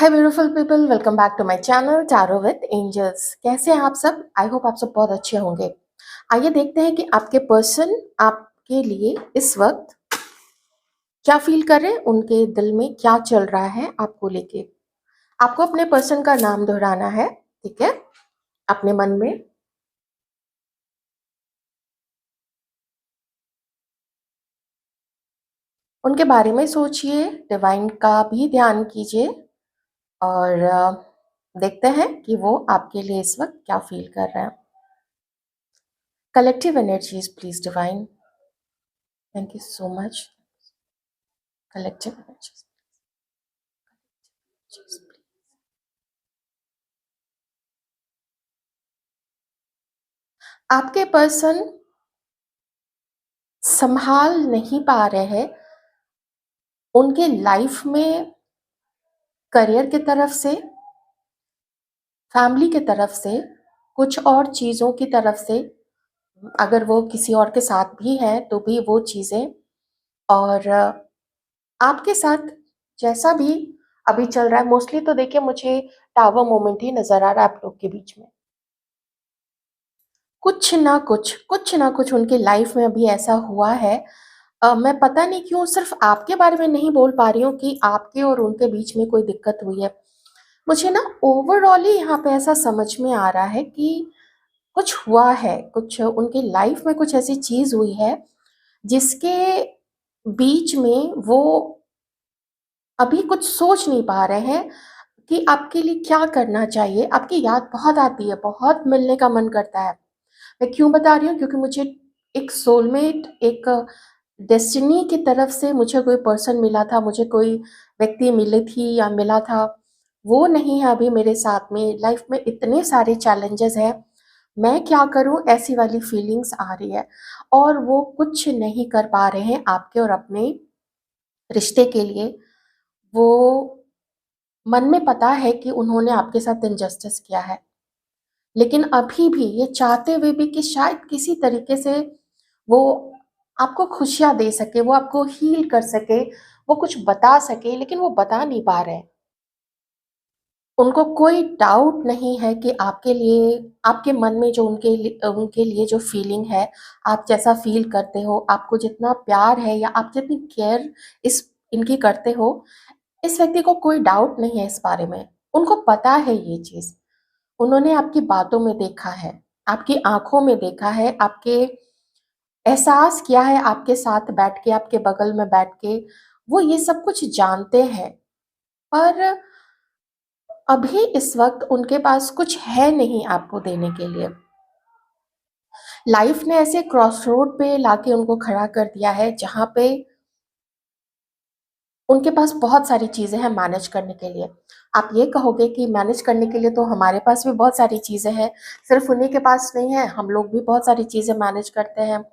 Hi beautiful people, welcome back to my channel tarot with angels. कैसे हैं आप सब? आई होप आप सब बहुत अच्छे होंगे। आइए देखते हैं कि आपके पर्सन आपके लिए इस वक्त क्या फील कर रहे हैं, उनके दिल में क्या चल रहा है आपको लेके। आपको अपने पर्सन का नाम दोहराना है, ठीक है? अपने मन में उनके बारे में सोचिए, डिवाइन का भी ध्यान कीजिए और देखते हैं कि वो आपके लिए इस वक्त क्या फील कर रहे हैं। Collective energies please divine, thank you so much. Collective energies, आपके पर्सन संभाल नहीं पा रहे हैं उनके लाइफ में, करियर की तरफ से, फैमिली की तरफ से, कुछ और चीज़ों की तरफ से। अगर वो किसी और के साथ भी है तो भी वो चीज़ें, और आपके साथ जैसा भी अभी चल रहा है, मोस्टली तो देखिए मुझे टावर मोमेंट ही नजर आ रहा है आप लोग के बीच में। कुछ ना कुछ उनके लाइफ में अभी ऐसा हुआ है। मैं पता नहीं क्यों सिर्फ आपके बारे में नहीं बोल पा रही हूँ कि आपके और उनके बीच में कोई दिक्कत हुई है। मुझे ना ओवरऑल ही यहाँ पे ऐसा समझ में आ रहा है कि कुछ हुआ है, कुछ उनके लाइफ में कुछ ऐसी चीज हुई है जिसके बीच में वो अभी कुछ सोच नहीं पा रहे हैं कि आपके लिए क्या करना चाहिए। आपकी याद बहुत आती है, बहुत मिलने का मन करता है। मैं क्यों बता रही हूँ? क्योंकि मुझे एक सोलमेट, एक डेस्टिनी की तरफ से मुझे कोई पर्सन मिला था, मुझे कोई व्यक्ति मिली थी या मिला था। वो नहीं है अभी मेरे साथ में। लाइफ में इतने सारे चैलेंजेस हैं, मैं क्या करूं, ऐसी वाली फीलिंग्स आ रही है। और वो कुछ नहीं कर पा रहे हैं आपके और अपने रिश्ते के लिए। वो मन में पता है कि उन्होंने आपके साथ इनजस्टिस किया है, लेकिन अभी भी ये चाहते हुए भी कि शायद किसी तरीके से वो आपको खुशियाँ दे सके, वो आपको हील कर सके, वो कुछ बता सके, लेकिन वो बता नहीं पा रहे हैं। उनको कोई डाउट नहीं है कि आपके लिए, आपके मन में जो उनके लिए जो फीलिंग है, आप जैसा फ़ील करते हो, आपको जितना प्यार है या आप जितनी केयर इस इनकी करते हो, इस व्यक्ति को कोई डाउट नहीं है इस बारे में। उनको पता है ये चीज़। उन्होंने आपकी बातों में देखा है, आपकी आँखों में देखा है, आपके एहसास किया है, आपके साथ बैठ के, आपके बगल में बैठ के, वो ये सब कुछ जानते हैं। पर अभी इस वक़्त उनके पास कुछ है नहीं आपको देने के लिए। लाइफ़ ने ऐसे क्रॉस रोड पे लाके उनको खड़ा कर दिया है जहाँ पे उनके पास बहुत सारी चीज़ें हैं मैनेज करने के लिए। आप ये कहोगे कि मैनेज करने के लिए तो हमारे पास भी बहुत सारी चीज़ें हैं, सिर्फ़ उन्हीं के पास नहीं है, हम लोग भी बहुत सारी चीज़ें मैनेज करते हैं।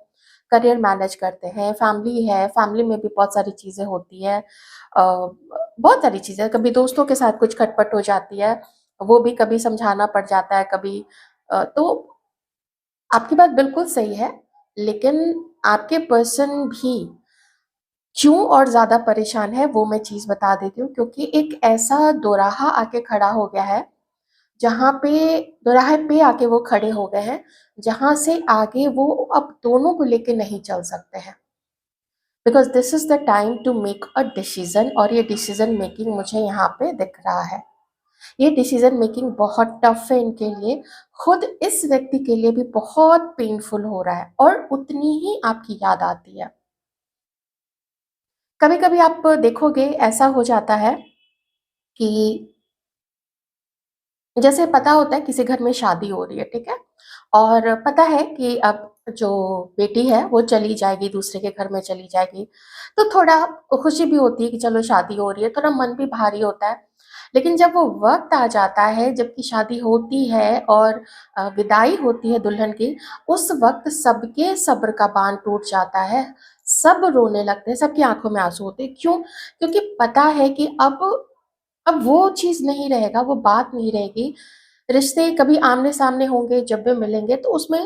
करियर मैनेज करते हैं, फैमिली है, फैमिली में भी बहुत सारी चीज़ें होती हैं। बहुत सारी चीज़ें, कभी दोस्तों के साथ कुछ खटपट हो जाती है, वो भी कभी समझाना पड़ जाता है, कभी तो आपकी बात बिल्कुल सही है, लेकिन आपके पर्सन भी क्यों और ज़्यादा परेशान है वो मैं चीज़ बता देती हूँ, क्योंकि एक ऐसा दोराहा आके खड़ा हो गया है, जहाँ पे दोराहे पे आके वो खड़े हो गए हैं, जहाँ से आगे वो अब दोनों को लेके नहीं चल सकते हैं। Because this is the time to make a decision, और ये डिसीज़न मेकिंग मुझे यहाँ पे दिख रहा है। ये डिसीज़न मेकिंग बहुत टफ है इनके लिए, खुद इस व्यक्ति के लिए भी बहुत पेनफुल हो रहा है और उतनी ही आपकी याद आती है। कभी-कभी आप देखोगे ऐसा हो जाता है कि जैसे पता होता है किसी घर में शादी हो रही है, ठीक है? और पता है कि अब जो बेटी है वो चली जाएगी, दूसरे के घर में चली जाएगी, तो थोड़ा खुशी भी होती है कि चलो शादी हो रही है, थोड़ा मन भी भारी होता है। लेकिन जब वो वक़्त आ जाता है, जबकि शादी होती है और विदाई होती है दुल्हन की, उस वक़्त सबके सब्र का बाँध टूट जाता है, सब रोने लगते हैं, सबकी आँखों में आँसू होते हैं। क्यों? क्योंकि पता है कि अब वो चीज़ नहीं रहेगा, वो बात नहीं रहेगी। रिश्ते कभी आमने-सामने होंगे, जब भी मिलेंगे तो उसमें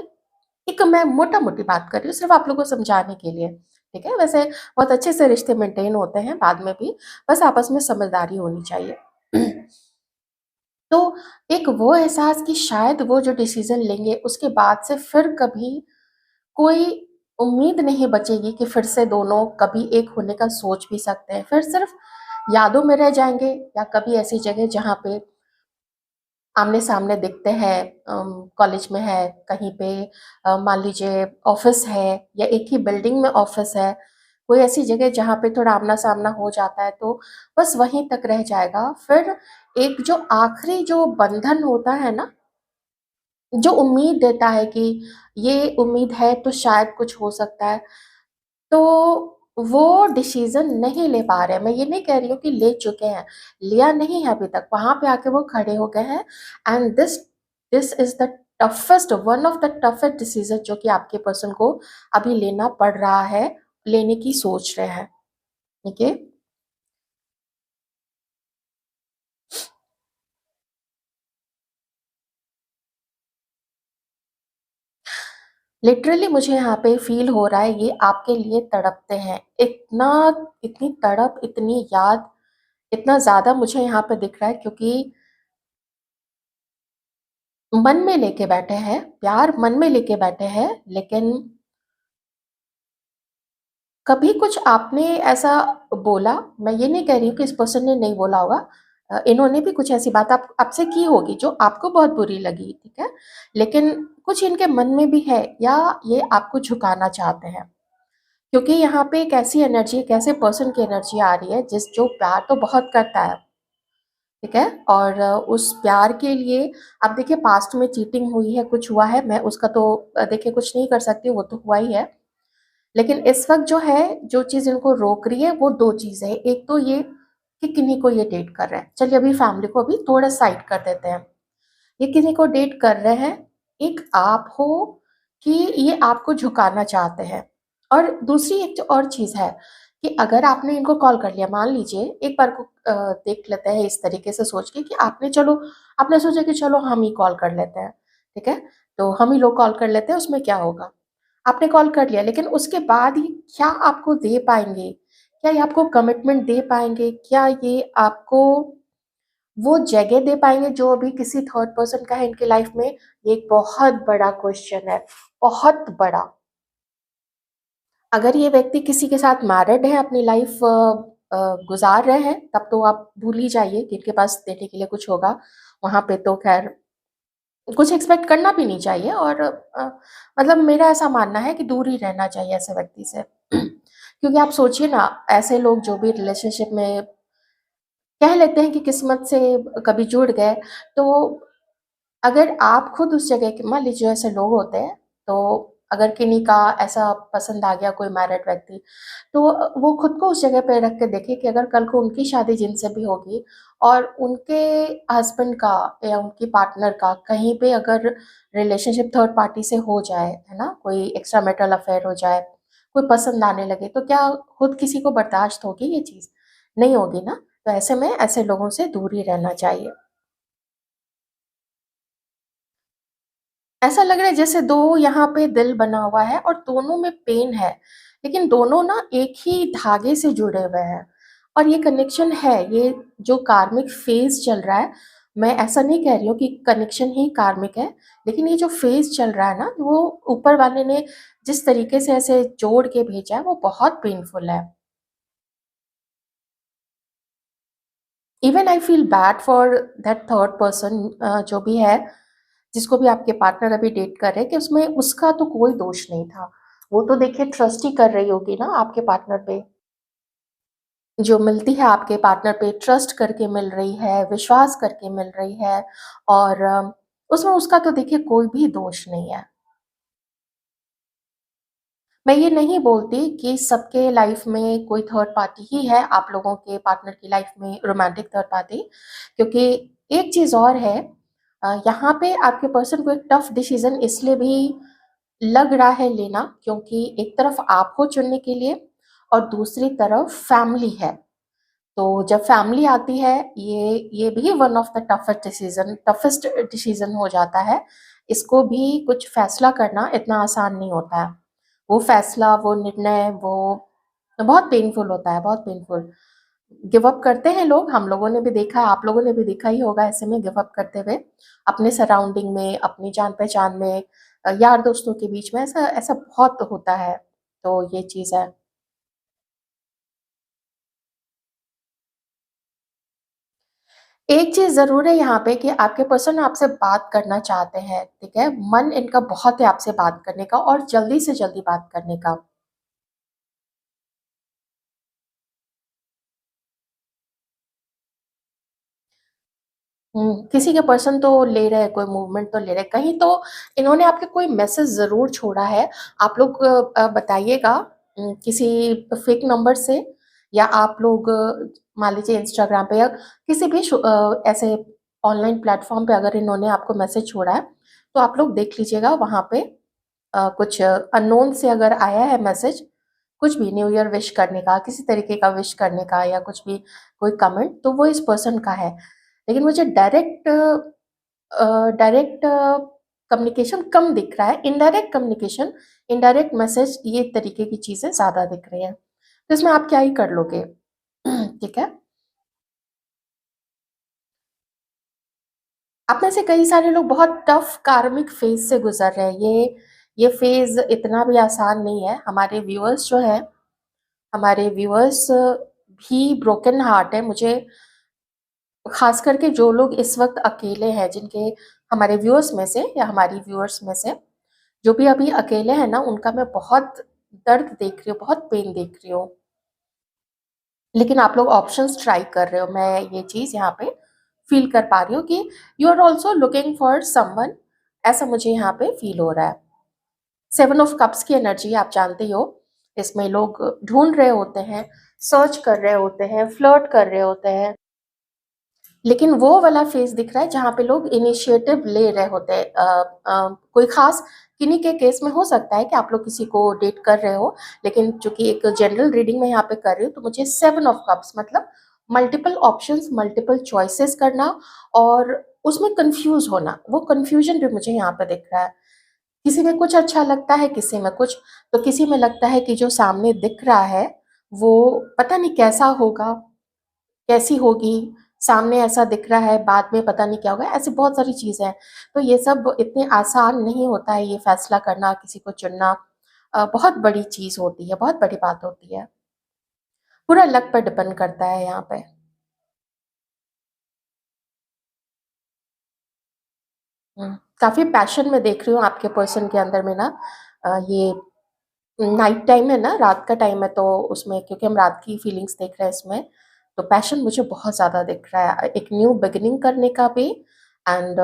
एक, मैं मोटा-मोटी बात कर रही हूँ सिर्फ़ आप लोगों को समझाने के लिए, ठीक है? वैसे बहुत अच्छे से रिश्ते मेंटेन होते हैं बाद में भी, बस आपस में समझदारी होनी चाहिए। तो एक वो एहसास कि शायद वो जो डिसीज़न लेंगे उसके बाद से फिर कभी कोई उम्मीद नहीं बचेगी कि फिर से दोनों कभी एक होने का सोच भी सकते हैं। फिर सिर्फ़ यादों में रह जाएँगे या कभी ऐसी जगह जहाँ पे आमने-सामने दिखते हैं, कॉलेज में है, कहीं पे मान लीजिए ऑफ़िस है या एक ही बिल्डिंग में ऑफ़िस है, कोई ऐसी जगह जहाँ पे थोड़ा आमना-सामना हो जाता है तो बस वहीं तक रह जाएगा। फिर एक जो आखिरी जो बंधन होता है ना, जो उम्मीद देता है कि ये उम्मीद है तो शायद कुछ हो सकता है, तो वो डिसीज़न नहीं ले पा रहे हैं। मैं ये नहीं कह रही हूँ कि ले चुके हैं, लिया नहीं है अभी तक, वहाँ पे आके वो खड़े हो गए हैं and this this is the toughest one of the toughest decision जो कि आपके पर्सन को अभी लेना पड़ रहा है, लेने की सोच रहे हैं, ठीक है? लिटरली मुझे यहाँ पे फ़ील हो रहा है ये आपके लिए तड़पते हैं। इतना इतनी तड़प, इतनी याद, इतना ज़्यादा मुझे यहाँ पे दिख रहा है क्योंकि मन में लेके बैठे हैं, प्यार मन में लेके बैठे हैं, लेकिन कभी कुछ आपने ऐसा बोला, मैं ये नहीं कह रही हूँ कि इस पर्सन ने नहीं बोला होगा, इन्होंने भी कुछ ऐसी बात आप आपसे की होगी जो आपको बहुत बुरी लगी, ठीक है? लेकिन कुछ इनके मन में भी है या ये आपको झुकाना चाहते हैं। क्योंकि यहाँ पे एक ऐसी एनर्जी, एक ऐसे पर्सन की एनर्जी आ रही है जो प्यार तो बहुत करता है, ठीक है? और उस प्यार के लिए अब देखिए पास्ट में चीटिंग हुई है, कुछ हुआ है, मैं उसका तो देखिए कुछ नहीं कर सकती, वो तो हुआ ही है। लेकिन इस वक़्त जो है, जो चीज़ इनको रोक रही है वो 2 चीज़ें हैं। एक तो ये कि किन्हीं को ये डेट कर रहे हैं। चलिए अभी फैमिली को अभी थोड़ा साइड कर देते हैं। ये किन्हीं को डेट कर रहे हैं, एक आप हो कि ये आपको झुकाना चाहते हैं। और दूसरी एक जो और चीज़ है कि अगर आपने इनको कॉल कर लिया, मान लीजिए एक बार को देख लेते हैं इस तरीके से सोच के कि आपने सोचा कि चलो हम ही कॉल कर लेते हैं, ठीक है? तो हम ही लोग कॉल कर लेते हैं, उसमें क्या होगा? आपने कॉल कर लिया, लेकिन उसके बाद ये क्या आपको दे पाएँगे? क्या ये आपको कमिटमेंट दे पाएँगे? क्या ये आपको वो जगह दे पाएँगे जो अभी किसी थर्ड पर्सन का है इनकी लाइफ़ में? ये एक बहुत बड़ा क्वेश्चन है, बहुत बड़ा। अगर ये व्यक्ति किसी के साथ मैरिड है, अपनी लाइफ़ गुज़ार रहे हैं, तब तो आप भूल ही जाइए कि इनके पास देने के लिए कुछ होगा। वहाँ पे तो ख़ैर कुछ एक्सपेक्ट करना भी नहीं चाहिए और मतलब मेरा ऐसा मानना है कि दूर ही रहना चाहिए ऐसे व्यक्ति से। क्योंकि आप सोचिए ना, ऐसे लोग जो भी रिलेशनशिप में कह लेते हैं कि किस्मत से कभी जुड़ गए, तो अगर आप खुद उस जगह के, मान लीजिए ऐसे लोग होते हैं, तो अगर किन्हीं का ऐसा पसंद आ गया कोई मैरिड व्यक्ति, तो वो खुद को उस जगह पे रख के देखें कि अगर कल को उनकी शादी जिनसे भी होगी और उनके हस्बैंड का या उनकी पार्टनर का कहीं पे अगर रिलेशनशिप थर्ड पार्टी से हो जाए, है ना? कोई एक्स्ट्रा मैरिटल अफेयर हो जाए, कोई पसंद आने लगे, तो क्या खुद किसी को बर्दाश्त होगी ये चीज़? नहीं होगी ना? तो ऐसे में ऐसे लोगों से दूर ही रहना चाहिए। ऐसा लग रहा है जैसे 2 यहाँ पे दिल बना हुआ है और दोनों में पेन है, लेकिन दोनों ना एक ही धागे से जुड़े हुए हैं और ये कनेक्शन है, ये जो कार्मिक फ़ेज़ चल रहा है, मैं ऐसा नहीं कह रही हूँ कि कनेक्शन ही कार्मिक है, लेकिन ये जो फ़ेज़ चल रहा है ना, वो ऊपर वाले ने जिस तरीके से ऐसे जोड़ के भेजा है, वो बहुत पेनफुल है। Even I feel bad for that third person, जो भी है, जिसको भी आपके पार्टनर अभी डेट कर रहे हैं, कि उसमें उसका तो कोई दोष नहीं था। वो तो देखिए ट्रस्ट ही कर रही होगी ना आपके पार्टनर पे। जो मिलती है आपके पार्टनर पे ट्रस्ट करके मिल रही है, विश्वास करके मिल रही है और उसमें उसका तो देखिए कोई भी दोष नहीं है। मैं ये नहीं बोलती कि सबके लाइफ में कोई थर्ड पार्टी ही है, आप लोगों के पार्टनर की लाइफ में रोमांटिक थर्ड पार्टी, क्योंकि एक चीज़ और है, यहाँ पे आपके पर्सन को एक टफ डिसीज़न इसलिए भी लग रहा है लेना क्योंकि एक तरफ आप हो चुनने के लिए और दूसरी तरफ फैमिली है। तो जब फैमिली आती है, ये भी one of the toughest decision हो जाता है। इसको भी कुछ फैसला करना इतना आसान नहीं होता है। वो फैसला, वो निर्णय, वो बहुत पेनफुल होता है, बहुत पेनफुल। गिव अप करते हैं लोग, हम लोगों ने भी देखा है, आप लोगों ने भी देखा ही होगा ऐसे में गिव अप करते हुए, अपने सराउंडिंग में, अपनी जान-पहचान में, यार दोस्तों के बीच में, ऐसा ऐसा बहुत होता है। तो ये चीज़ है। एक चीज़ ज़रूर है यहाँ पे कि आपके पर्सन आपसे बात करना चाहते हैं, ठीक है? मन इनका बहुत है आपसे बात करने का और जल्दी से जल्दी बात करने का। किसी के पर्सन तो ले रहे हैं, कोई मूवमेंट तो ले रहे हैं, कहीं तो इन्होंने आपके कोई मैसेज ज़रूर छोड़ा है। आप लोग बताइएगा किसी फेक नंबर से, या आप लोग मान लीजिए इंस्टाग्राम पे या किसी भी ऐसे ऑनलाइन प्लेटफ़ॉर्म पे अगर इन्होंने आपको मैसेज छोड़ा है, तो आप लोग देख लीजिएगा वहाँ पे कुछ अननोन से अगर आया है मैसेज, कुछ भी न्यू ईयर विश करने का, किसी तरीके का विश करने का या कुछ भी कोई कमेंट, तो वो इस पर्सन का है। लेकिन मुझे डायरेक्ट कम्युनिकेशन कम दिख रहा है, इनडायरेक्ट कम्युनिकेशन, इनडायरेक्ट मैसेज, ये तरीके की चीज़ें ज़्यादा दिख रही हैं। तो इसमें आप क्या ही कर लोगे? ठीक है? आप में से कई सारे लोग बहुत टफ कार्मिक फेज़ से गुज़र रहे हैं। ये फेज़ इतना भी आसान नहीं है। हमारे व्यूअर्स भी ब्रोकन हार्ट है। मुझे ख़ास करके जो लोग इस वक़्त अकेले हैं, जिनके हमारे व्यूअर्स में से या हमारी व्यूअर्स में से जो भी अभी अकेले हैं ना, उनका मैं बहुत दर्द देख रही हूँ, बहुत पेन देख रही हूँ। लेकिन आप लोग ऑप्शंस ट्राई कर रहे हो, मैं ये चीज़ यहाँ पे फ़ील कर पा रही हूँ कि you are also looking for someone, ऐसा मुझे यहाँ पे फ़ील हो रहा है। 7 ऑफ कप्स की एनर्जी आप जानते ही हो, इसमें लोग ढूँढ रहे होते हैं, सर्च कर रहे होते हैं, फ्लर्ट कर रहे होते हैं। लेकिन वो वाला फ़ेज़ दिख रहा है जहाँ पे लोग इनिशिएटिव ले रहे होते हैं। कोई ख़ास किन्हीं के केस में हो सकता है कि आप लोग किसी को डेट कर रहे हो, लेकिन चूँकि एक जनरल रीडिंग मैं यहाँ पे कर रही हूँ, तो मुझे 7 ऑफ कप्स मतलब मल्टीपल ऑप्शंस, मल्टीपल चॉइसेस करना और उसमें कन्फ्यूज़ होना, वो कन्फ्यूज़न भी मुझे यहाँ पे दिख रहा है। किसी में कुछ अच्छा लगता है, किसी में कुछ, तो किसी में लगता है कि जो सामने दिख रहा है, वो पता नहीं कैसा होगा, कैसी होगी, सामने ऐसा दिख रहा है, बाद में पता नहीं क्या होगा, ऐसी बहुत सारी चीज़ें हैं। तो ये सब इतने आसान नहीं होता है ये फ़ैसला करना, किसी को चुनना बहुत बड़ी चीज़ होती है, बहुत बड़ी बात होती है। पूरा लक पर डिपेंड करता है यहाँ पे। काफ़ी पैशन मैं देख रही हूँ आपके पर्सन के अंदर में ना। ये नाइट टाइम है ना, रात का टाइम है, तो उसमें क्योंकि हम रात की फीलिंग्स देख रहे हैं इसमें, तो पैशन मुझे बहुत ज़्यादा दिख रहा है। एक न्यू बिगिनिंग करने का भी, एंड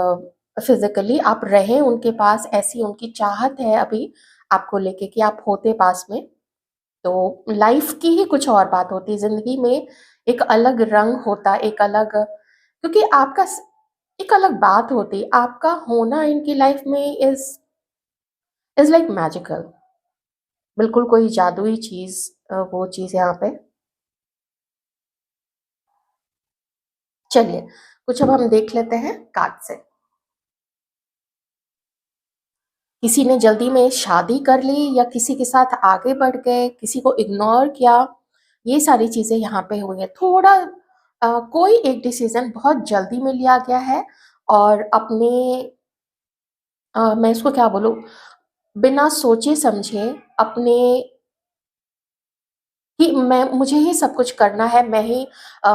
फिज़िकली आप रहें उनके पास, ऐसी उनकी चाहत है अभी आपको लेके कि आप होते पास में, तो लाइफ़ की ही कुछ और बात होती। ज़िंदगी में एक अलग रंग होता, एक अलग, क्योंकि आपका स एक अलग बात होती। आपका होना इनकी लाइफ़ में इज़ लाइक मैजिकल। बिल्कुल कोई जादुई चीज़, वो चीज़ यहाँ पे। चलिए, कुछ अब हम देख लेते हैं कार्ड से। किसी ने जल्दी में शादी कर ली या किसी के साथ आगे बढ़ गए, किसी को इग्नोर किया, ये सारी चीज़ें यहाँ पे हुई हैं। थोड़ा कोई एक डिसीज़न बहुत जल्दी में लिया गया है और अपने मैं इसको क्या बोलूँ, बिना सोचे-समझे अपने कि मैं मुझे ही सब कुछ करना है, मैं ही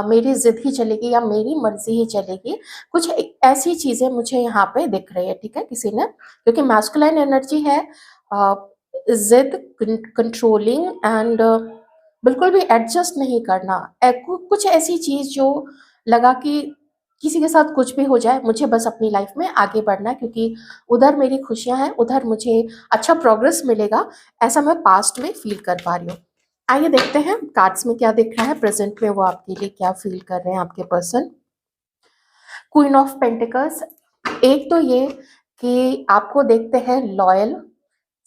मेरी ज़िद ही चलेगी या मेरी मर्ज़ी ही चलेगी। कुछ ऐसी चीज़ें मुझे यहाँ पे दिख रही है, ठीक है? किसी ने, क्योंकि मैस्कुलाइन एनर्जी है, अ, ज़िद, कंट्रोलिंग एंड बिल्कुल भी एडजस्ट नहीं करना। कुछ ऐसी चीज़ जो लगा कि किसी के साथ कुछ भी हो जाए, मुझे बस अपनी लाइफ़ में आगे बढ़ना है, क्योंकि उधर मेरी खुशियाँ हैं, उधर मुझे अच्छा प्रोग्रेस मिलेगा, ऐसा मैं पास्ट में फ़ील कर पा रही हूँ। आइए देखते हैं कार्ड्स में क्या दिख रहा है, प्रेजेंट में वो आपके लिए क्या फील कर रहे हैं आपके पर्सन। क्वीन ऑफ पेंटिकल्स, एक तो ये कि आपको देखते हैं लॉयल,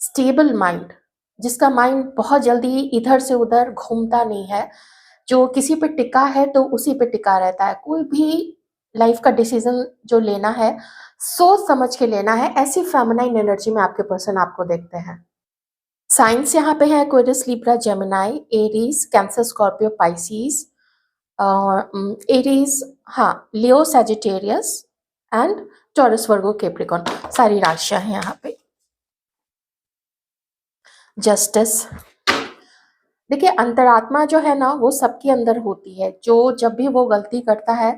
स्टेबल माइंड, जिसका माइंड बहुत जल्दी इधर से उधर घूमता नहीं है, जो किसी पे टिका है तो उसी पे टिका रहता है। कोई भी लाइफ का डिसीजन जो लेना है, सोच समझ के लेना है, ऐसी फेमिनाइन एनर्जी में आपके पर्सन आपको देखते हैं। साइंस यहाँ पे है Aquarius, Libra, Gemini, Aries, Cancer, Scorpio, Pisces, Aries, हाँ, Leo, Sagittarius and Taurus, Virgo, Capricorn, सारी राशियां हैं यहाँ पे। जस्टिस, देखिए अंतरात्मा जो है ना वो सबके अंदर होती है। जो जब भी वो गलती करता है,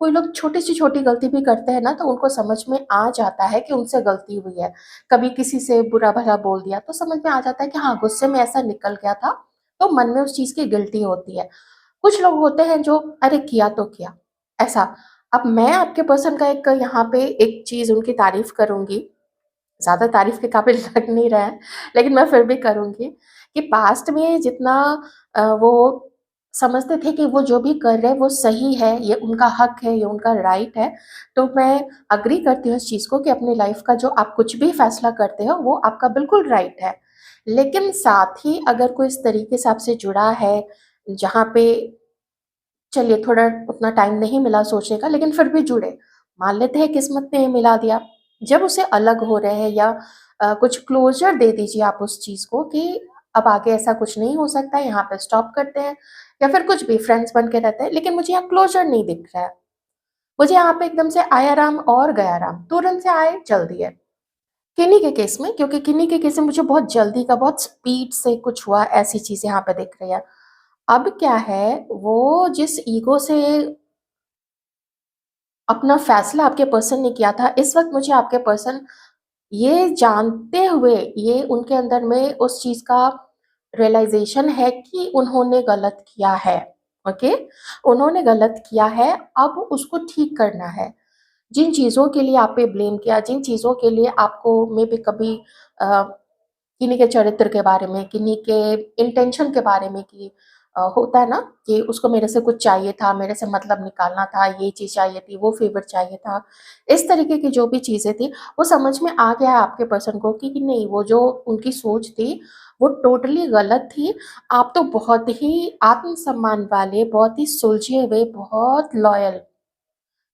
कोई लोग छोटी सी छोटी गलती भी करते हैं ना, तो उनको समझ में आ जाता है कि उनसे गलती हुई है। कभी किसी से बुरा भला बोल दिया तो समझ में आ जाता है कि हाँ, गुस्से में ऐसा निकल गया था, तो मन में उस चीज की गिल्टी होती है। कुछ लोग होते हैं जो अरे किया तो किया, ऐसा। अब मैं आपके पर्सन का एक यहाँ पे एक चीज उनकी तारीफ करूंगी, ज़्यादा तारीफ़ के काबिल लग नहीं रहा है, लेकिन मैं फिर भी करूँगी कि पास्ट में जितना वो समझते थे कि वो जो भी कर रहे हैं वो सही है, ये उनका हक है, ये उनका राइट है, तो मैं एग्री करती हूँ इस चीज़ को कि अपनी लाइफ़ का जो आप कुछ भी फैसला करते हो, वो आपका बिल्कुल राइट है। लेकिन साथ ही अगर कोई इस तरीके से आपसे जुड़ा है, जहाँ पे चलिए थोड़ा उतना टाइम नहीं मिला सोचने का, लेकिन फिर भी जुड़े। मान लेते हैं किस्मत ने मिला दिया। जब उसे अलग हो रहे हैं या कुछ क्लोज़र दे दीजिए आप उस चीज़ को कि अब आगे ऐसा कुछ नहीं हो सकता है, यहाँ पे स्टॉप करते हैं, या फिर कुछ भी फ्रेंड्स बन के रहते हैं, लेकिन मुझे यहाँ क्लोज़र नहीं दिख रहा है। मुझे यहाँ पे एकदम से आया राम और गया राम, तुरंत से आए, चल दिए। किन्हीं के केस में, क्योंकि किन्हीं के केस में मुझे बहुत जल्दी का, बहुत स्पीड से कुछ हुआ, ऐसी चीज़ें यहाँ पे दिख रही है। अब क्या है, वो जिस ईगो से अपना फैसला आपके पर्सन ने किया था, इस वक़्त मुझे आपके पर्सन ये जानते हुए, ये उनके अंदर में उस चीज़ का रियलाइज़ेशन है कि उन्होंने गलत किया है, ओके? उन्होंने गलत किया है, अब उसको ठीक करना है। जिन चीज़ों के लिए आप पे ब्लेम किया, जिन चीज़ों के लिए आपको मेबी कभी अ, किन्हीं के चरित्र के बारे में, किन्हीं के इंटेंशन के बारे में कि होता है ना कि उसको मेरे से कुछ चाहिए था, मेरे से मतलब निकालना था, ये चीज़ चाहिए थी, वो फ़ेवर चाहिए था। इस तरीके की जो भी चीज़ें थी, वो समझ में आ गया है आपके पर्सन को कि नहीं, वो जो उनकी सोच थी, वो टोटली गलत थी। आप तो बहुत ही आत्मसम्मान वाले, बहुत ही सुलझे हुए, बहुत लॉयल,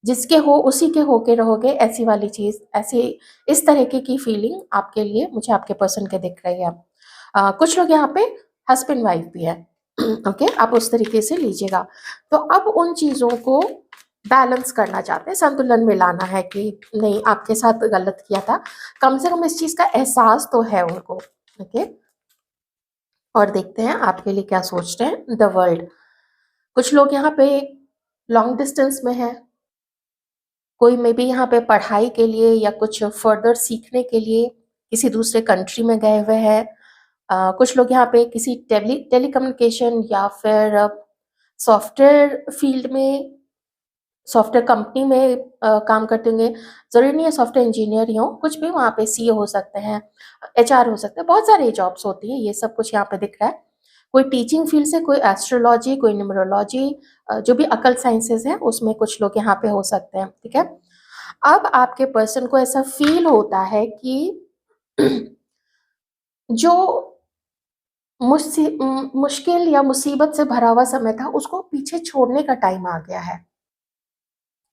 जिसके हो उसी के होके रहोगे, ऐसी वाली चीज़, ऐसी इस तरीके की फीलिंग आपके लिए मुझे आपके पर्सन के दिख रही है। कुछ लोग यहाँ पे हस्बैंड वाइफ भी है। ओके, आप उस तरीके से लीजिएगा। तो अब उन चीज़ों को बैलेंस करना चाहते हैं, संतुलन में लाना है कि नहीं, आपके साथ गलत किया था, कम से कम इस चीज़ का एहसास तो है उनको। ओके, और देखते हैं आपके लिए क्या सोच रहे हैं द वर्ल्ड। कुछ लोग यहाँ पे लॉन्ग डिस्टेंस में है, कोई मे बी यहाँ पे पढ़ाई के लिए या कुछ फर्दर सीखने के लिए किसी दूसरे कंट्री में गए हुए हैं। कुछ लोग यहाँ पे किसी टेलीकम्युनिकेशन या फिर सॉफ्टवेयर फील्ड में, सॉफ्टवेयर कंपनी में काम करते होंगे। ज़रूरी नहीं है सॉफ्टवेयर इंजीनियर ही हो, कुछ भी वहाँ पे सीए हो सकते हैं, एचआर हो सकते हैं, बहुत सारी जॉब्स होती हैं, ये सब कुछ यहाँ पे दिख रहा है। कोई टीचिंग फील्ड से, कोई एस्ट्रोलॉजी, कोई न्यूमरोलॉजी, जो भी अकल साइंसेज़ हैं, उसमें कुछ लोग यहाँ पे हो सकते हैं, ठीक है? अब आपके पर्सन को ऐसा फ़ील होता है कि जो मुश्किल या मुसीबत से भरा हुआ समय था, उसको पीछे छोड़ने का टाइम आ गया है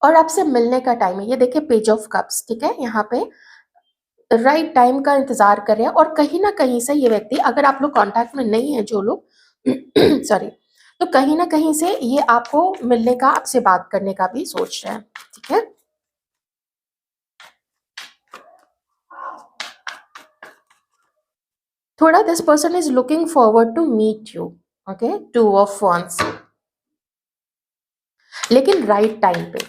और आपसे मिलने का टाइम है। ये देखिए पेज ऑफ कप्स, ठीक है? यहाँ पे राइट टाइम का इंतज़ार कर रहे हैं और कहीं न कहीं से ये व्यक्ति, अगर आप लोग कॉन्टैक्ट में नहीं हैं जो लोग सॉरी, तो कहीं न कहीं से ये आपको मिलने का, आपसे बात करने का भी सोच रहे हैं, ठीक है? थोड़ा this person is looking forward to meet you, okay? 2 of wands, लेकिन राइट टाइम पे।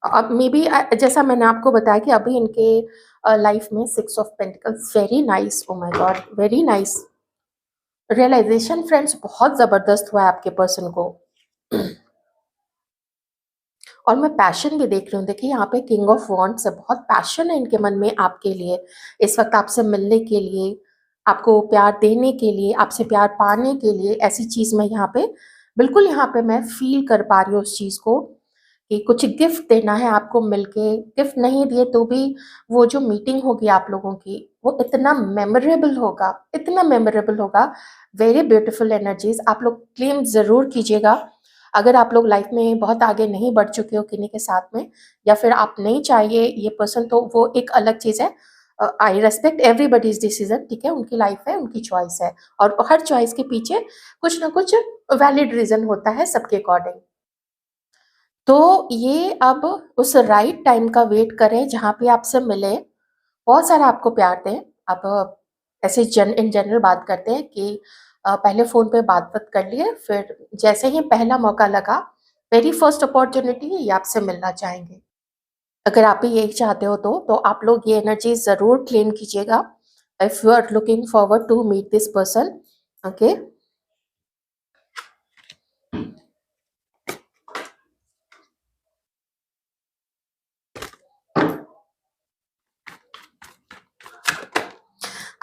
अब मे बी जैसा मैंने आपको बताया कि अभी इनके लाइफ में 6 of pentacles, very nice, oh my god, very nice. Realization friends बहुत ज़बरदस्त हुआ है आपके पर्सन को। और मैं पैशन भी देख रही हूँ, देखिए यहाँ पे किंग ऑफ वॉन्ड्स है, बहुत पैशन है इनके मन में आपके लिए, इस वक़्त आपसे मिलने के लिए, आपको प्यार देने के लिए, आपसे प्यार पाने के लिए, ऐसी चीज़ मैं यहाँ पे बिल्कुल, यहाँ पे मैं फ़ील कर पा रही हूँ उस चीज़ को कि कुछ गिफ्ट देना है आपको मिलके। गिफ्ट नहीं दिए तो भी वो जो मीटिंग होगी आप लोगों की, वो इतना मेमोरेबल होगा, वेरी ब्यूटीफुल एनर्जीज़। आप लोग क्लेम ज़रूर कीजिएगा, अगर आप लोग लाइफ में बहुत आगे नहीं बढ़ चुके हो किन्हीं के साथ में, या फिर आप नहीं चाहिए ये पर्सन, तो वो एक अलग चीज़ है। आई रिस्पेक्ट एवरीबॉडीज़ डिसीज़न, ठीक है? उनकी लाइफ है, उनकी चॉइस है और हर चॉइस के पीछे कुछ ना कुछ वैलिड रीज़न होता है सबके अकॉर्डिंग। तो ये अब उस राइट टाइम का वेट करें जहाँ पे आपसे मिले, बहुत सारा आपको प्यार दें। अब ऐसे इन जनरल बात करते हैं कि पहले फ़ोन पे बात-वात कर लिए, फिर जैसे ही पहला मौका लगा, वेरी फर्स्ट अपॉर्च्युनिटी ये आपसे मिलना चाहेंगे। अगर आप भी यही चाहते हो तो आप लोग ये एनर्जी ज़रूर क्लेम कीजिएगा। If you are looking forward to meet this person, okay.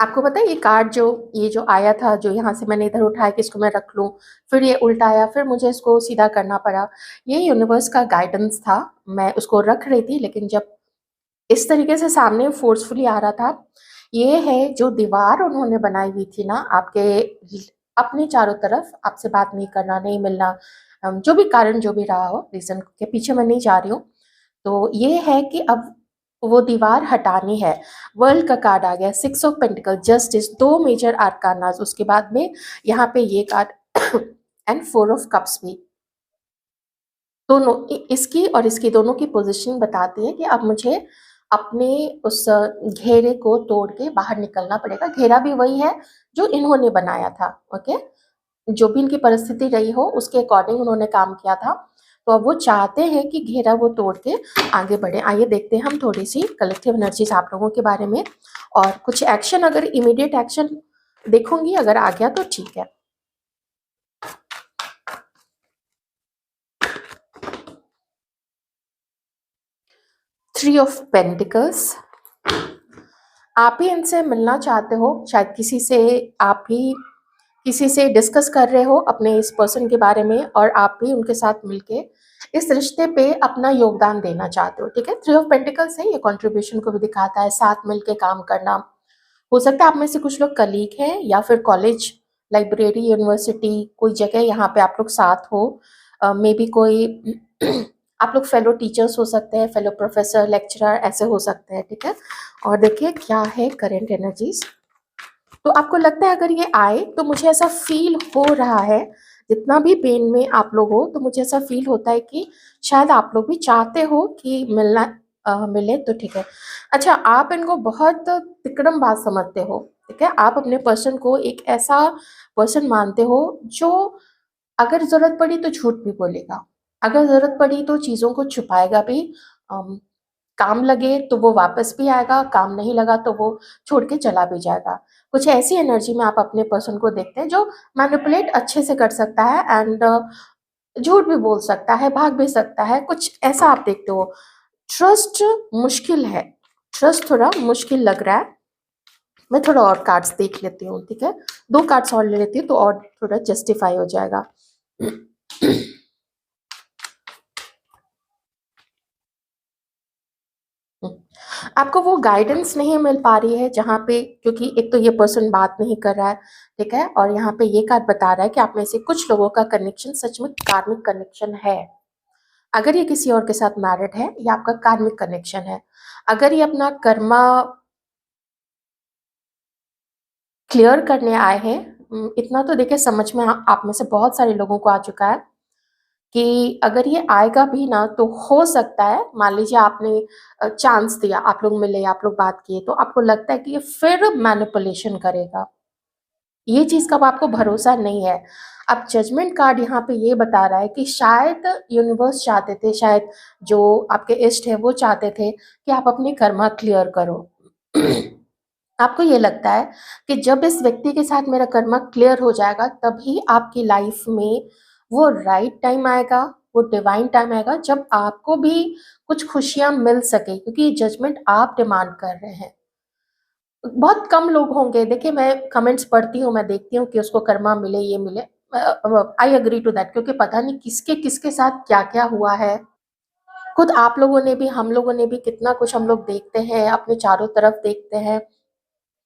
आपको पता है ये कार्ड जो आया था, जो यहाँ से मैंने इधर उठाया कि इसको मैं रख लूँ, फिर ये उल्टा आया, फिर मुझे इसको सीधा करना पड़ा। ये यूनिवर्स का गाइडेंस था, मैं उसको रख रही थी, लेकिन जब इस तरीके से सामने फ़ोर्सफुली आ रहा था, ये है जो दीवार उन्होंने बनाई हुई थी ना आपके अपने चारों तरफ, आपसे बात नहीं करना, नहीं मिलना, जो भी कारण जो भी रहा हो, रीज़न के पीछे मैं नहीं जा रही हूँ। तो ये है कि अब वो दीवार हटानी है। वर्ल्ड का कार्ड आ गया, 6 ऑफ पेंटिकल, जस्टिस, 2 मेजर आर्कानास, उसके बाद में यहाँ पे ये कार्ड एंड 4 ऑफ कप्स भी। दोनों इसकी और इसकी दोनों की पोजीशनिंग बताती है कि अब मुझे अपने उस घेरे को तोड़ के बाहर निकलना पड़ेगा। घेरा भी वही है जो इन्होंने बनाया था, ओके। जो भी इनकी परिस्थिति रही हो उसके अकॉर्डिंग उन्होंने काम किया था। तो अब वो चाहते हैं कि घेरा वो तोड़ के आगे बढ़े। आइए देखते हैं हम थोड़ी सी कलेक्टिव एनर्जीज आप लोगों के बारे में, और कुछ एक्शन, अगर इमीडिएट एक्शन देखूंगी, अगर आ गया तो ठीक है। 3 ऑफ पेंटिकल्स, आप ही इनसे मिलना चाहते हो, शायद किसी से आप ही किसी से डिस्कस कर रहे हो अपने इस पर्सन के बारे में, और आप भी उनके साथ मिलके इस रिश्ते पे अपना योगदान देना चाहते हो, ठीक है। 3 ऑफ पेंटिकल्स है, ये कंट्रीब्यूशन को भी दिखाता है, साथ मिलके काम करना। हो सकता है आप में से कुछ लोग कलीग हैं, या फिर कॉलेज, लाइब्रेरी, यूनिवर्सिटी, कोई जगह यहाँ पे आप लोग साथ हो। मे बी कोई आप लोग फेलो टीचर्स हो सकते हैं, फेलो प्रोफेसर, लेक्चरर, ऐसे हो सकते हैं, ठीक है। और देखिए क्या है करेंट एनर्जीज। तो आपको लगता है अगर ये आए तो मुझे ऐसा फील हो रहा है, जितना भी पेन में आप लोग हो, तो मुझे ऐसा फील होता है कि शायद आप लोग भी चाहते हो कि मिले तो ठीक है। अच्छा, आप इनको बहुत तिकड़म बात समझते हो, ठीक है। आप अपने पर्सन को एक ऐसा पर्सन मानते हो जो अगर ज़रूरत पड़ी तो झूठ भी बोलेगा, अगर ज़रूरत पड़ी तो चीज़ों को छुपाएगा भी। अम, काम लगे तो वो वापस भी आएगा, काम नहीं लगा तो वो छोड़ के चला भी जाएगा। कुछ ऐसी एनर्जी में आप अपने पर्सन को देखते हैं जो मैनिपुलेट अच्छे से कर सकता है, एंड झूठ भी बोल सकता है, भाग भी सकता है, कुछ ऐसा आप देखते हो। ट्रस्ट मुश्किल है, ट्रस्ट थोड़ा मुश्किल लग रहा है। मैं थोड़ा और कार्ड्स देख लेती हूँ, ठीक है। 2 कार्ड्स और ले लेती हूँ तो और थोड़ा जस्टिफाई हो जाएगा। आपको वो गाइडेंस नहीं मिल पा रही है जहाँ पे, क्योंकि एक तो ये पर्सन बात नहीं कर रहा है, ठीक है, और यहाँ पे ये कार्ड बता रहा है कि आप में से कुछ लोगों का कनेक्शन सच में कार्मिक कनेक्शन है। अगर ये किसी और के साथ मैरिड है, ये आपका कार्मिक कनेक्शन है। अगर ये अपना कर्मा क्लियर करने आए हैं, इतना तो देखिए समझ में आप में से बहुत सारे लोगों को आ चुका है कि अगर ये आएगा भी ना तो हो सकता है, मान लीजिए आपने चांस दिया, आप लोग मिले, आप लोग बात किए, तो आपको लगता है कि ये फिर मैनिपुलेशन करेगा। ये चीज़ का अब आपको भरोसा नहीं है। अब जजमेंट कार्ड यहाँ पे ये बता रहा है कि शायद यूनिवर्स चाहते थे, शायद जो आपके इष्ट है वो चाहते थे कि आप अपनी कर्मा क्लियर करो। आपको ये लगता है कि जब इस व्यक्ति के साथ मेरा कर्मा क्लियर हो जाएगा, तभी आपकी लाइफ में वो राइट टाइम आएगा, वो डिवाइन टाइम आएगा जब आपको भी कुछ खुशियाँ मिल सके, क्योंकि ये जजमेंट आप डिमांड कर रहे हैं। बहुत कम लोग होंगे, देखिए मैं कमेंट्स पढ़ती हूँ, मैं देखती हूँ कि उसको कर्मा मिले, ये मिले। आई एग्री टू दैट, क्योंकि पता नहीं किसके साथ क्या-क्या हुआ है। खुद आप लोगों ने भी, हम लोगों ने भी कितना कुछ हम लोग देखते हैं, अपने चारों तरफ देखते हैं।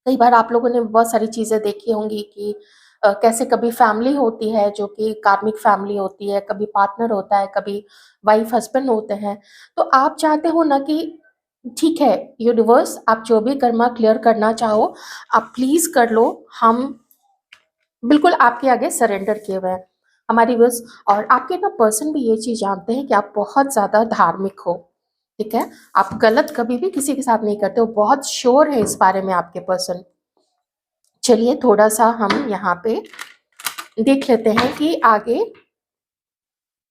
कई बार आप लोगों ने बहुत सारी चीज़ें देखी होंगी कि कैसे कभी फैमिली होती है जो कि कार्मिक फैमिली होती है, कभी पार्टनर होता है, कभी वाइफ हस्बैंड होते हैं। तो आप चाहते हो ना कि ठीक है, यूनिवर्स आप जो भी कर्मा क्लियर करना चाहो, आप प्लीज़ कर लो, हम बिल्कुल आपके आगे सरेंडर किए हुए हैं। हमारी बस, और आपके ना पर्सन भी ये चीज़ जानते हैं कि आप बहुत ज़्यादा धार्मिक हो, ठीक है? आप गलत कभी भी किसी के साथ नहीं करते हो, बहुत श्योर है इस बारे में आपके पर्सन। चलिए थोड़ा-सा हम यहाँ पे देख लेते हैं कि आगे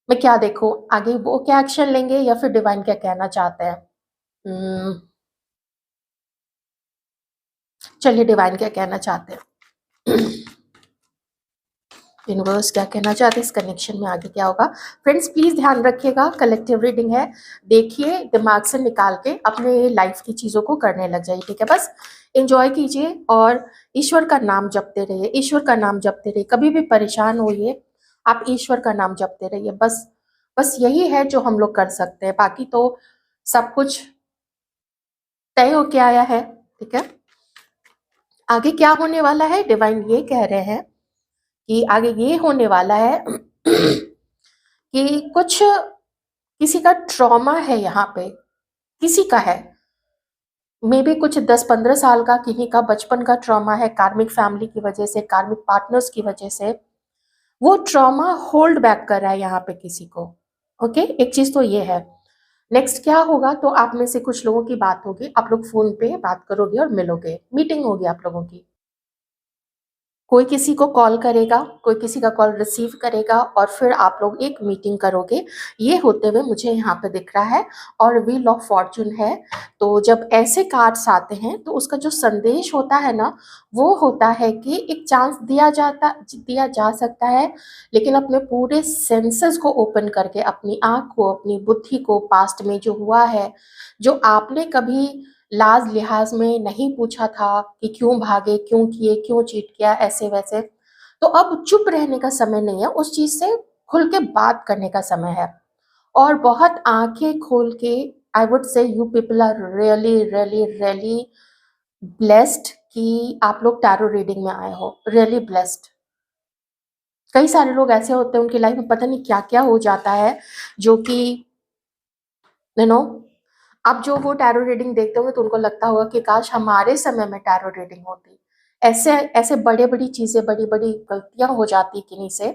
मैं क्या देखूँ, आगे वो क्या एक्शन लेंगे या फिर डिवाइन क्या कहना चाहते हैं? चलिए डिवाइन क्या कहना चाहते हैं? यूनिवर्स क्या कहना चाहते हैं इस कनेक्शन में, आगे क्या होगा? फ्रेंड्स प्लीज ध्यान रखिएगा, कलेक्टिव रीडिंग है, देखिए दिमाग से निकाल के अपने लाइफ की चीजों को करने लग जाइए, ठीक है? बस एंजॉय कीजिए और ईश्वर का नाम जपते रहिए, ईश्वर का नाम जपते रहिए। कभी भी परेशान होइए, आप ईश्वर का नाम जपते रहिए, बस बस यही है जो हम लोग कर सकते हैं, बाकी तो सब कुछ तय होके आया है, ठीक है? आगे क्या होने वाला है, डिवाइन ये कह रहे हैं कि आगे ये होने वाला है कि कुछ किसी का ट्रॉमा है यहाँ पे, किसी का है, मे बी कुछ 10-15 साल का, किन्हीं का बचपन का ट्रॉमा है, कार्मिक फैमिली की वजह से, कार्मिक पार्टनर्स की वजह से वो ट्रॉमा होल्ड बैक कर रहा है यहाँ पे किसी को। ओके, एक चीज तो ये है। नेक्स्ट क्या होगा, तो आप में से कुछ लोगों की बात होगी, आप लोग फोन पे बात करोगे और मिलोगे, मीटिंग होगी आप लोगों की, कोई किसी को कॉल करेगा, कोई किसी का कॉल रिसीव करेगा और फिर आप लोग एक मीटिंग करोगे, ये होते हुए मुझे यहाँ पे दिख रहा है। और व्हील ऑफ फॉर्चून है, तो जब ऐसे कार्ड्स आते हैं तो उसका जो संदेश होता है ना, वो होता है कि एक चांस दिया जा सकता है, लेकिन अपने पूरे सेंसेस को ओपन करके, अपनी आँख को, अपनी बुद्धि को, पास्ट में जो हुआ है, जो आपने कभी लाज लिहाज में नहीं पूछा था कि क्यों भागे, क्यों किए, क्यों चीट किया, ऐसे वैसे, तो अब चुप रहने का समय नहीं है, उस चीज से खुल के बात करने का समय है। और बहुत आंखें खोल के, I would say you people are really really really blessed कि आप लोग टैरो रीडिंग में आए हो, रियली ब्लेस्ड। कई सारे लोग ऐसे होते हैं उनकी लाइफ में पता नहीं क्या क्या हो जाता है, जो कि यू नो, अब जो वो टैरो रीडिंग देखते होंगे तो उनको लगता होगा कि काश हमारे समय में टैरो रीडिंग होती। ऐसे ऐसे बड़े बड़ी चीजें, बड़ी बड़ी गलतियां हो जाती किन्हीं से,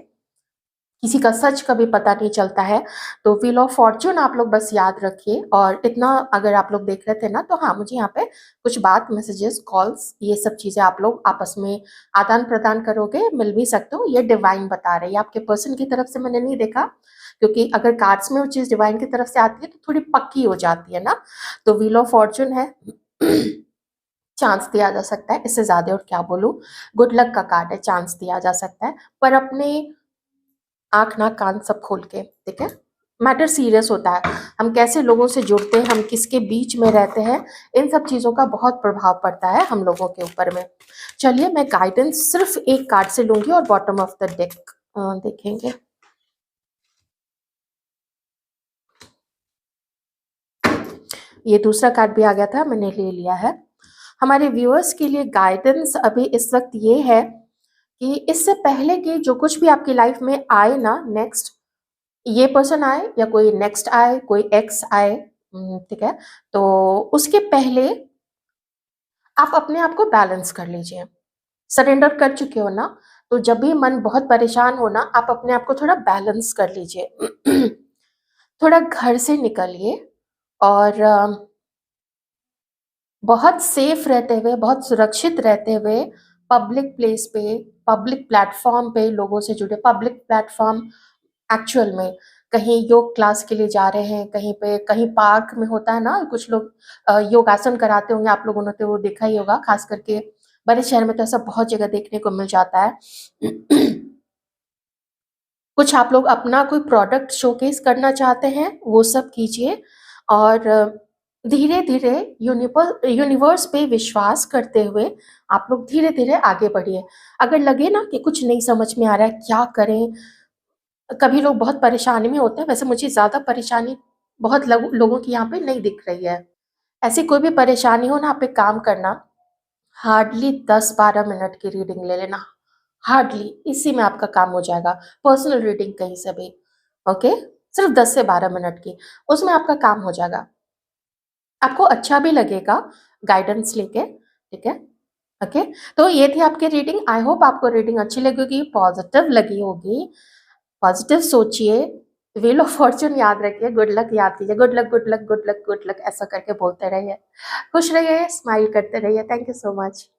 किसी का सच कभी पता नहीं चलता है। तो व्हील ऑफ फॉर्चून आप लोग बस याद रखिए, और इतना अगर आप लोग देख रहे थे ना, तो हाँ, मुझे यहाँ पे कुछ बात, मैसेजेस, कॉल्स, ये सब चीजें आप लोग आपस में आदान प्रदान करोगे, मिल भी सकते हो, ये डिवाइन बता रही है, आपके पर्सन की तरफ से मैंने नहीं देखा, क्योंकि अगर कार्ड्स में वो चीज डिवाइन की तरफ से आती है तो थोड़ी पक्की हो जाती है ना। तो व्हील ऑफ फॉर्चून है, चांस दिया जा सकता है, इससे ज्यादा और क्या बोलूं, गुड लक का कार्ड है, चांस दिया जा सकता है, पर अपने आँख, नाक, कान सब खोल के, ठीक है? मैटर सीरियस होता है, हम कैसे लोगों से जुड़ते हैं, हम किसके बीच में रहते हैं, इन सब चीज़ों का बहुत प्रभाव पड़ता है हम लोगों के ऊपर में। चलिए मैं गाइडेंस सिर्फ एक कार्ड से लूंगी और बॉटम ऑफ द डेक देखेंगे। ये दूसरा कार्ड भी आ गया था, मैंने ले लिया है। हमारे व्यूअर्स के लिए गाइडेंस अभी इस वक्त ये है कि इससे पहले कि जो कुछ भी आपकी लाइफ में आए ना, नेक्स्ट ये पर्सन आए या कोई नेक्स्ट आए, कोई एक्स आए, ठीक है, तो उसके पहले आप अपने आप को बैलेंस कर लीजिए। सरेंडर कर चुके हो ना, तो जब भी मन बहुत परेशान हो ना, आप अपने आप को थोड़ा बैलेंस कर लीजिए। थोड़ा घर से निकलिए और बहुत सेफ रहते हुए, बहुत सुरक्षित रहते हुए, पब्लिक प्लेस पे, पब्लिक प्लेटफॉर्म पे लोगों से जुड़े। पब्लिक प्लेटफॉर्म एक्चुअल में कहीं योग क्लास के लिए जा रहे हैं, कहीं पे, कहीं पार्क में होता है ना, कुछ लोग योगासन कराते होंगे, आप लोगों ने तो वो देखा ही होगा, खास करके बड़े शहर में तो ऐसा बहुत जगह देखने को मिल जाता है। कुछ आप लोग अपना कोई प्रोडक्ट शोकेस करना चाहते हैं, वो सब कीजिए, और धीरे धीरे यूनिवर्स पे विश्वास करते हुए आप लोग धीरे धीरे आगे बढ़िए। अगर लगे ना कि कुछ नहीं समझ में आ रहा है, क्या करें, कभी लोग बहुत परेशानी में होते हैं, वैसे मुझे ज्यादा परेशानी बहुत लोगों की यहाँ पे नहीं दिख रही है। ऐसी कोई भी परेशानी हो ना, आप एक काम करना, हार्डली 10-12 मिनट की रीडिंग ले लेना, हार्डली, इसी में आपका काम हो जाएगा। पर्सनल रीडिंग कहीं से भी, ओके, सिर्फ 10 से 12 मिनट की, उसमें आपका काम हो जाएगा, आपको अच्छा भी लगेगा गाइडेंस लेके, ठीक है? ओके, तो ये थी आपकी रीडिंग। आई होप आपको रीडिंग अच्छी लगी होगी, पॉजिटिव लगी होगी। पॉजिटिव सोचिए, व्हील ऑफ फॉर्च्यून याद रखिए, गुड लक याद कीजिए, good luck, good luck, good luck, good luck ऐसा करके बोलते रहिए। खुश रहिए, स्माइल करते रहिए। Thank you so much.